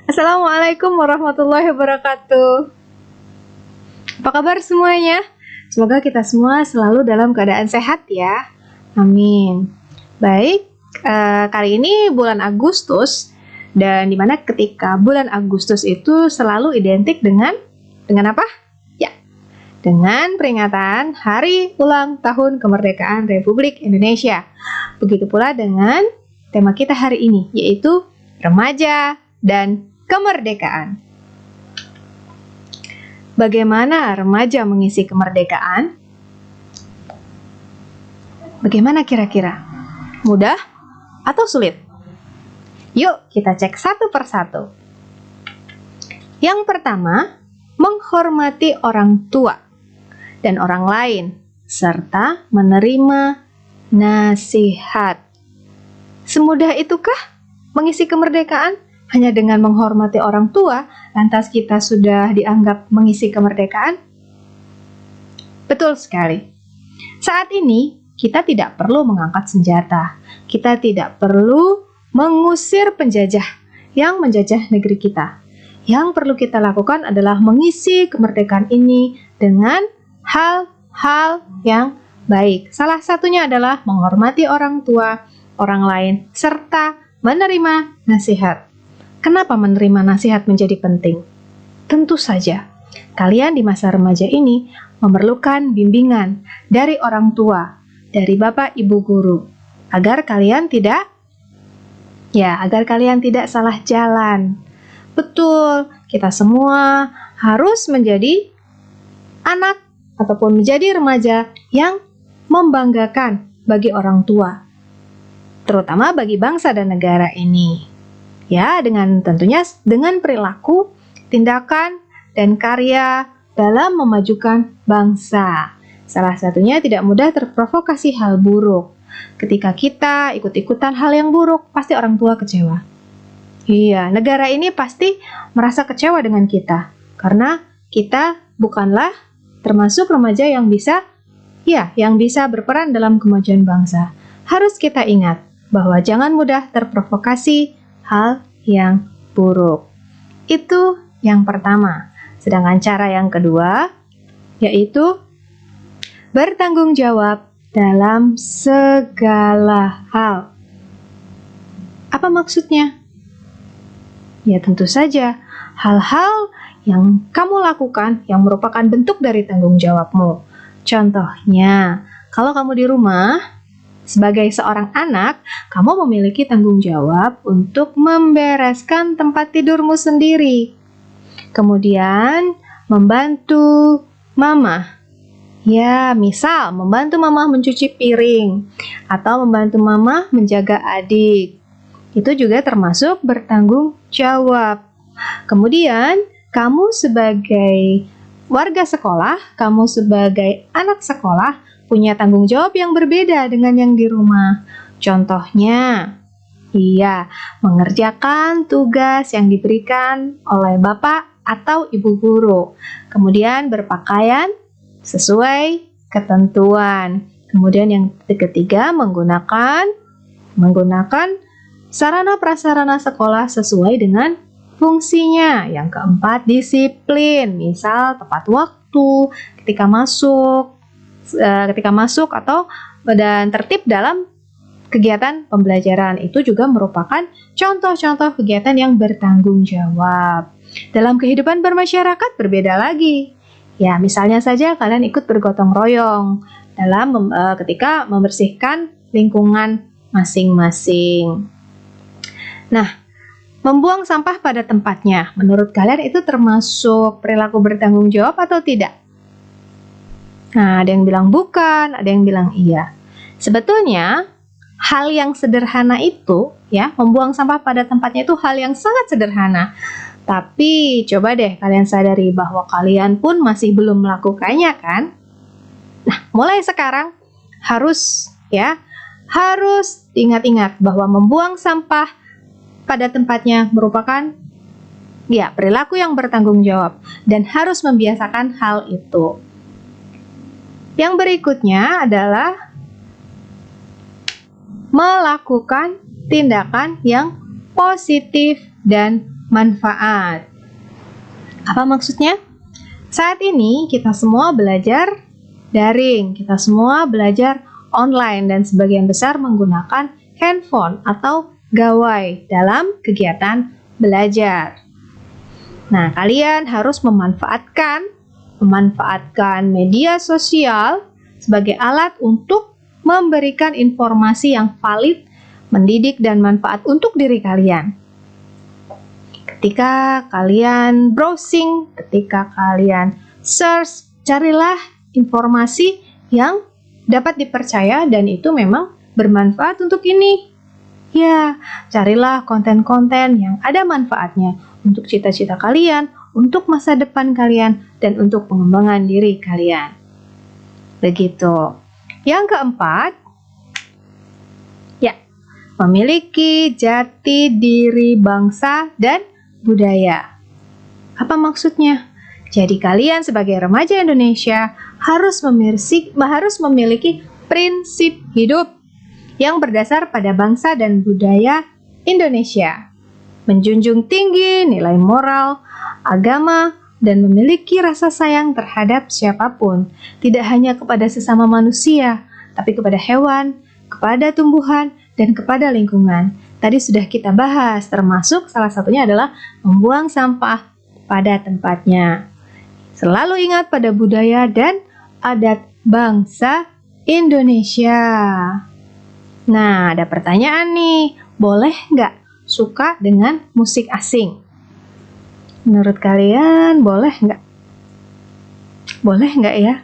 Assalamualaikum warahmatullahi wabarakatuh. Apa kabar semuanya? Semoga kita semua selalu dalam keadaan sehat ya. Amin. Baik, kali ini bulan Agustus, dan dimana ketika bulan Agustus itu selalu identik dengan apa? Ya, dengan peringatan Hari Ulang Tahun Kemerdekaan Republik Indonesia. Begitu pula dengan tema kita hari ini, yaitu remaja dan kemerdekaan. Bagaimana remaja mengisi kemerdekaan? Bagaimana kira-kira? Mudah atau sulit? Yuk kita cek satu persatu. Yang pertama, menghormati orang tua dan orang lain, serta menerima nasihat. Semudah itukah mengisi kemerdekaan? Hanya dengan menghormati orang tua, lantas kita sudah dianggap mengisi kemerdekaan? Betul sekali. Saat ini, kita tidak perlu mengangkat senjata. Kita tidak perlu mengusir penjajah yang menjajah negeri kita. Yang perlu kita lakukan adalah mengisi kemerdekaan ini dengan hal-hal yang baik. Salah satunya adalah menghormati orang tua, orang lain, serta menerima nasihat. Kenapa menerima nasihat menjadi penting? Tentu saja, kalian di masa remaja ini memerlukan bimbingan dari orang tua, dari bapak ibu guru, agar kalian tidak salah jalan. Betul, kita semua harus menjadi anak ataupun menjadi remaja yang membanggakan bagi orang tua, terutama bagi bangsa dan negara ini. Ya, tentunya dengan perilaku, tindakan, dan karya dalam memajukan bangsa. Salah satunya tidak mudah terprovokasi hal buruk. Ketika kita ikut-ikutan hal yang buruk, pasti orang tua kecewa. Iya, negara ini pasti merasa kecewa dengan kita, karena kita bukanlah termasuk remaja yang bisa berperan dalam kemajuan bangsa. Harus kita ingat bahwa jangan mudah terprovokasi hal yang buruk. Itu yang pertama. Sedangkan cara yang kedua yaitu bertanggung jawab dalam segala hal. Apa maksudnya? Ya tentu saja hal-hal yang kamu lakukan yang merupakan bentuk dari tanggung jawabmu. Contohnya, kalau kamu di rumah sebagai seorang anak, kamu memiliki tanggung jawab untuk membereskan tempat tidurmu sendiri. Kemudian, membantu mama. Ya, misal membantu mama mencuci piring atau membantu mama menjaga adik. Itu juga termasuk bertanggung jawab. Kemudian, kamu sebagai warga sekolah, kamu sebagai anak sekolah, punya tanggung jawab yang berbeda dengan yang di rumah. Contohnya, mengerjakan tugas yang diberikan oleh bapak atau ibu guru. Kemudian berpakaian sesuai ketentuan. Kemudian yang ketiga, menggunakan sarana prasarana sekolah sesuai dengan fungsinya. Yang keempat, disiplin. Misal tepat waktu ketika masuk atau dan tertib dalam kegiatan pembelajaran. Itu juga merupakan contoh-contoh kegiatan yang bertanggung jawab. Dalam kehidupan bermasyarakat berbeda lagi. Ya, misalnya saja kalian ikut bergotong royong dalam ketika membersihkan lingkungan masing-masing. Nah, membuang sampah pada tempatnya, menurut kalian itu termasuk perilaku bertanggung jawab atau tidak? Nah, ada yang bilang bukan, ada yang bilang iya. Sebetulnya, hal yang sederhana itu, membuang sampah pada tempatnya itu hal yang sangat sederhana. Tapi, coba deh kalian sadari bahwa kalian pun masih belum melakukannya, kan? Nah, mulai sekarang harus ingat-ingat bahwa membuang sampah pada tempatnya merupakan perilaku yang bertanggung jawab dan harus membiasakan hal itu. Yang berikutnya adalah melakukan tindakan yang positif dan manfaat. Apa maksudnya? Saat ini kita semua belajar daring, kita semua belajar online dan sebagian besar menggunakan handphone atau gawai dalam kegiatan belajar. Nah, kalian harus memanfaatkan media sosial sebagai alat untuk memberikan informasi yang valid, mendidik, dan manfaat untuk diri kalian. Ketika kalian browsing, ketika kalian search, carilah informasi yang dapat dipercaya dan itu memang bermanfaat untuk ini. Ya, carilah konten-konten yang ada manfaatnya untuk cita-cita kalian, untuk masa depan kalian, dan untuk pengembangan diri kalian. Begitu. Yang keempat, ya, memiliki jati diri bangsa dan budaya. Apa maksudnya? Jadi kalian sebagai remaja Indonesia harus memiliki prinsip hidup yang berdasar pada bangsa dan budaya Indonesia. Menjunjung tinggi nilai moral, agama, dan memiliki rasa sayang terhadap siapapun. Tidak hanya kepada sesama manusia, tapi kepada hewan, kepada tumbuhan, dan kepada lingkungan. Tadi sudah kita bahas, termasuk salah satunya adalah membuang sampah pada tempatnya. Selalu ingat pada budaya dan adat bangsa Indonesia. Nah, ada pertanyaan nih, boleh nggak suka dengan musik asing? Menurut kalian boleh nggak? Boleh nggak ya?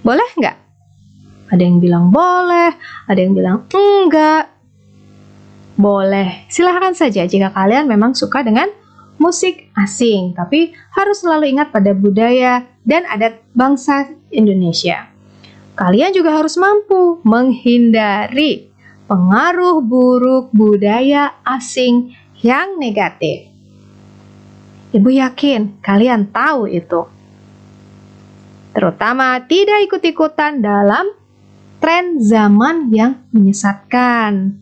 Boleh nggak? Ada yang bilang boleh, ada yang bilang enggak. Boleh, silahkan saja jika kalian memang suka dengan musik asing, tapi harus selalu ingat pada budaya dan adat bangsa Indonesia. Kalian juga harus mampu menghindari pengaruh buruk budaya asing yang negatif. Ibu yakin kalian tahu itu. Terutama tidak ikut-ikutan dalam tren zaman yang menyesatkan.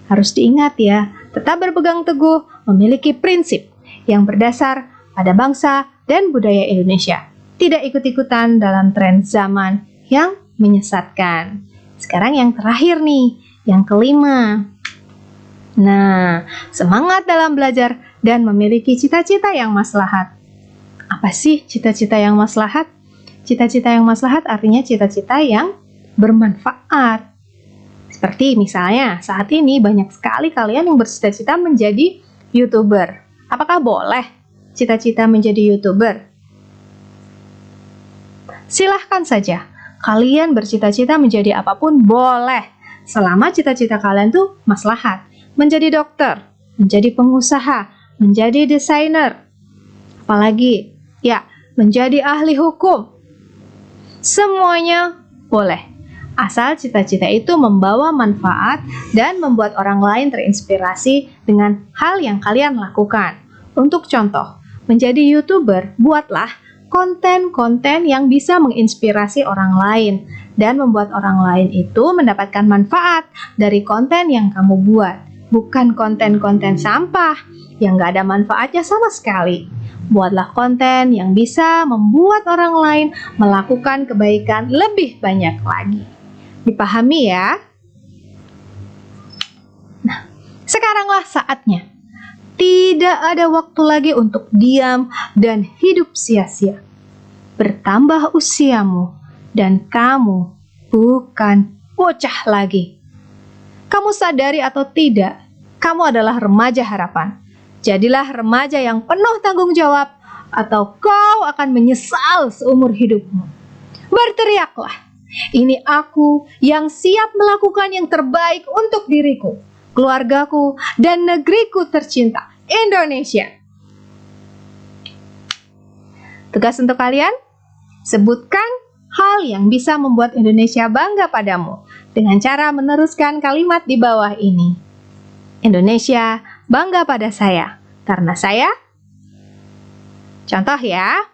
Harus diingat ya, tetap berpegang teguh memiliki prinsip yang berdasar pada bangsa dan budaya Indonesia. Tidak ikut-ikutan dalam tren zaman yang menyesatkan. Sekarang yang terakhir nih, yang kelima. Nah, semangat dalam belajar dan memiliki cita-cita yang maslahat. Apa sih cita-cita yang maslahat? Cita-cita yang maslahat artinya cita-cita yang bermanfaat. Seperti misalnya, saat ini banyak sekali kalian yang bercita-cita menjadi YouTuber. Apakah boleh cita-cita menjadi YouTuber? Silahkan saja, kalian bercita-cita menjadi apapun boleh, selama cita-cita kalian tuh maslahat. Menjadi dokter, menjadi pengusaha, menjadi desainer, apalagi, ya, menjadi ahli hukum. Semuanya boleh. Asal cita-cita itu membawa manfaat dan membuat orang lain terinspirasi dengan hal yang kalian lakukan. Untuk contoh, menjadi YouTuber, buatlah konten-konten yang bisa menginspirasi orang lain dan membuat orang lain itu mendapatkan manfaat dari konten yang kamu buat. Bukan konten-konten sampah yang gak ada manfaatnya sama sekali. Buatlah konten yang bisa membuat orang lain melakukan kebaikan lebih banyak lagi. Dipahami ya? Nah, sekaranglah saatnya. Tidak ada waktu lagi untuk diam dan hidup sia-sia. Bertambah usiamu dan kamu bukan bocah lagi. Kamu sadari atau tidak, kamu adalah remaja harapan. Jadilah remaja yang penuh tanggung jawab atau kau akan menyesal seumur hidupmu. Berteriaklah. Ini aku yang siap melakukan yang terbaik untuk diriku, keluargaku, dan negeriku tercinta, Indonesia. Tugas untuk kalian, sebutkan hal yang bisa membuat Indonesia bangga padamu dengan cara meneruskan kalimat di bawah ini. Indonesia bangga pada saya, karena saya. Contoh ya,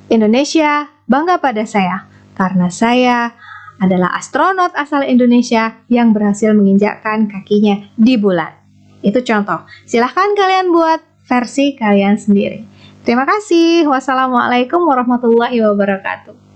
Indonesia bangga pada saya, karena saya adalah astronot asal Indonesia yang berhasil menginjakkan kakinya di bulan. Itu contoh. Silahkan kalian buat versi kalian sendiri. Terima kasih. Wassalamualaikum warahmatullahi wabarakatuh.